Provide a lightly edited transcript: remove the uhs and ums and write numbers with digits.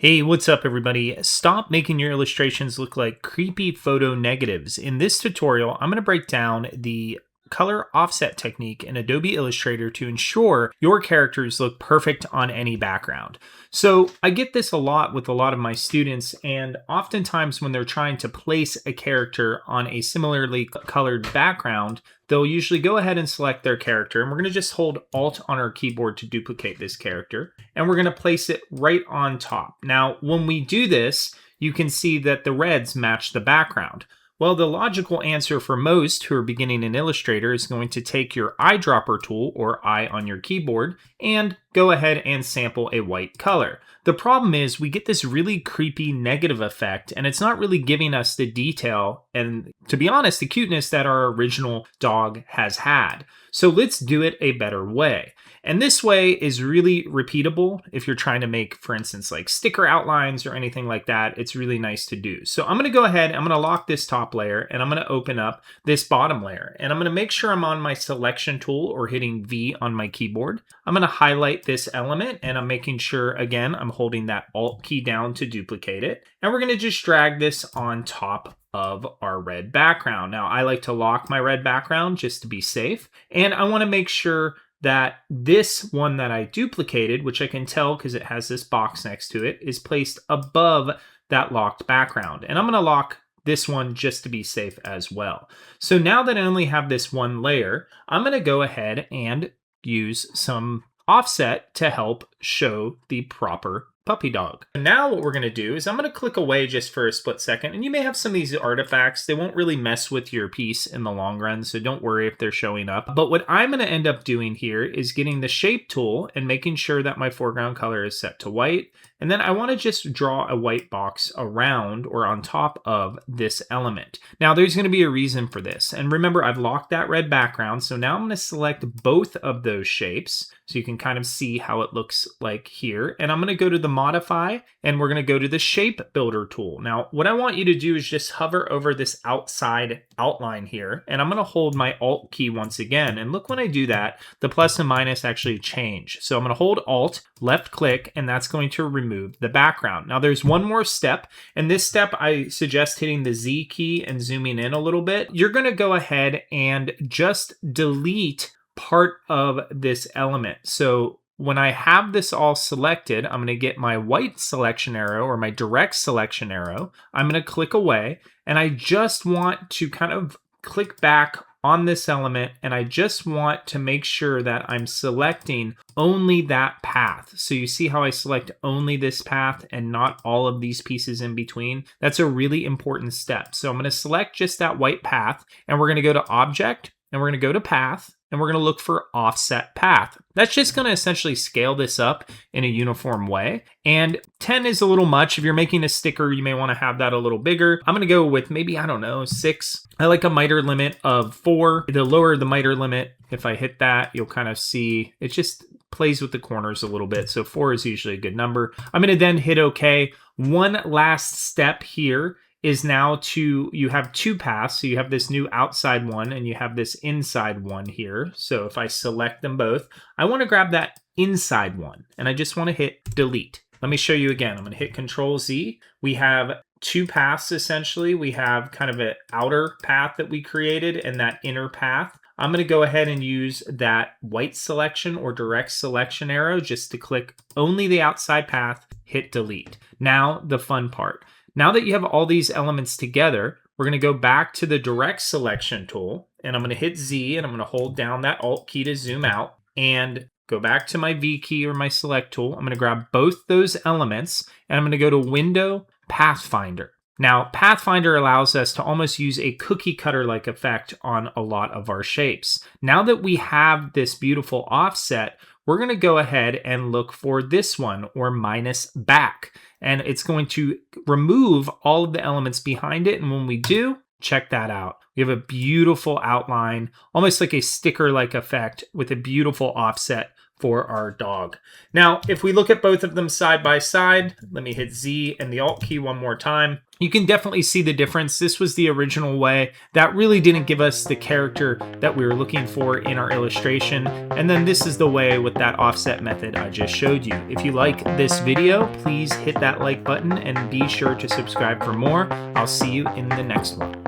Hey, what's up everybody? Stop making your illustrations look like creepy photo negatives. In this tutorial, I'm going to break down the color offset technique in Adobe Illustrator to ensure your characters look perfect on any background. So I get this a lot with a lot of my students, and oftentimes when they're trying to place a character on a similarly colored background, they'll usually go ahead and select their character, and we're going to just hold Alt on our keyboard to duplicate this character, and we're going to place it right on top. Now, when we do this, you can see that the reds match the background. Well, the logical answer for most who are beginning in Illustrator is going to take your eyedropper tool, or I on your keyboard, and go ahead and sample a white color. The problem is we get this really creepy negative effect, and it's not really giving us the detail and, to be honest, the cuteness that our original dog has had. So let's do it a better way. And this way is really repeatable if you're trying to make, for instance, like sticker outlines or anything like that. It's really nice to do. So I'm going to go ahead, I'm going to lock this top layer, and I'm going to open up this bottom layer. And I'm going to make sure I'm on my selection tool or hitting V on my keyboard. I'm going to highlight this element, and I'm making sure, again, I'm holding that Alt key down to duplicate it. And we're going to just drag this on top of our red background. Now, I like to lock my red background just to be safe. And I want to make sure that this one that I duplicated, which I can tell because it has this box next to it, is placed above that locked background. And I'm going to lock this one just to be safe as well. So now that I only have this one layer, I'm going to go ahead and use some offset to help show the proper puppy dog. And now what we're going to do is I'm going to click away just for a split second, and you may have some of these artifacts. They won't really mess with your piece in the long run, so don't worry if they're showing up. But what I'm going to end up doing here is getting the shape tool and making sure that my foreground color is set to white. And then I want to just draw a white box around or on top of this element. Now there's going to be a reason for this. And remember, I've locked that red background. So now I'm going to select both of those shapes so you can kind of see how it looks like here. And I'm going to go to the modify, and we're going to go to the shape builder tool. Now, what I want you to do is just hover over this outside outline here, and I'm going to hold my Alt key once again. And look, when I do that, the plus and minus actually change. So I'm going to hold Alt, left click, and that's going to remove the background. Now there's one more step, and this step I suggest hitting the Z key and zooming in a little bit. You're going to go ahead and just delete part of this element. So when I have this all selected, I'm going to get my white selection arrow or my direct selection arrow. I'm going to click away, and I just want to kind of click back on this element, and I just want to make sure that I'm selecting only that path. So you see how I select only this path and not all of these pieces in between? That's a really important step. So I'm going to select just that white path, and we're going to go to Object, and we're going to go to Path, and we're going to look for Offset Path. That's just going to essentially scale this up in a uniform way. And 10 is a little much. If you're making a sticker, you may want to have that a little bigger. I'm going to go with maybe, I don't know, 6. I like a miter limit of 4. The lower the miter limit, if I hit that, you'll kind of see it just plays with the corners a little bit. So 4 is usually a good number. I'm going to then hit OK. One last step here is now you have two paths. So you have this new outside one and you have this inside one here. So if I select them both, I want to grab that inside one, and I just want to hit delete. Let me show you again. I'm going to hit Control Z. We have two paths essentially. We have kind of an outer path that we created and that inner path. I'm going to go ahead and use that white selection or direct selection arrow just to click only the outside path, hit delete. Now the fun part. Now that you have all these elements together, we're going to go back to the direct selection tool, and I'm going to hit Z, and I'm going to hold down that Alt key to zoom out and go back to my V key or my select tool. I'm going to grab both those elements, and I'm going to go to Window, Pathfinder. Now, Pathfinder allows us to almost use a cookie cutter-like effect on a lot of our shapes. Now that we have this beautiful offset, we're going to go ahead and look for this one, or minus back. And it's going to remove all of the elements behind it. And when we do, check that out. We have a beautiful outline, almost like a sticker-like effect with a beautiful offset for our dog. Now, if we look at both of them side by side, let me hit Z and the Alt key one more time. You can definitely see the difference. This was the original way. That really didn't give us the character that we were looking for in our illustration. And then this is the way with that offset method I just showed you. If you like this video, please hit that like button and be sure to subscribe for more. I'll see you in the next one.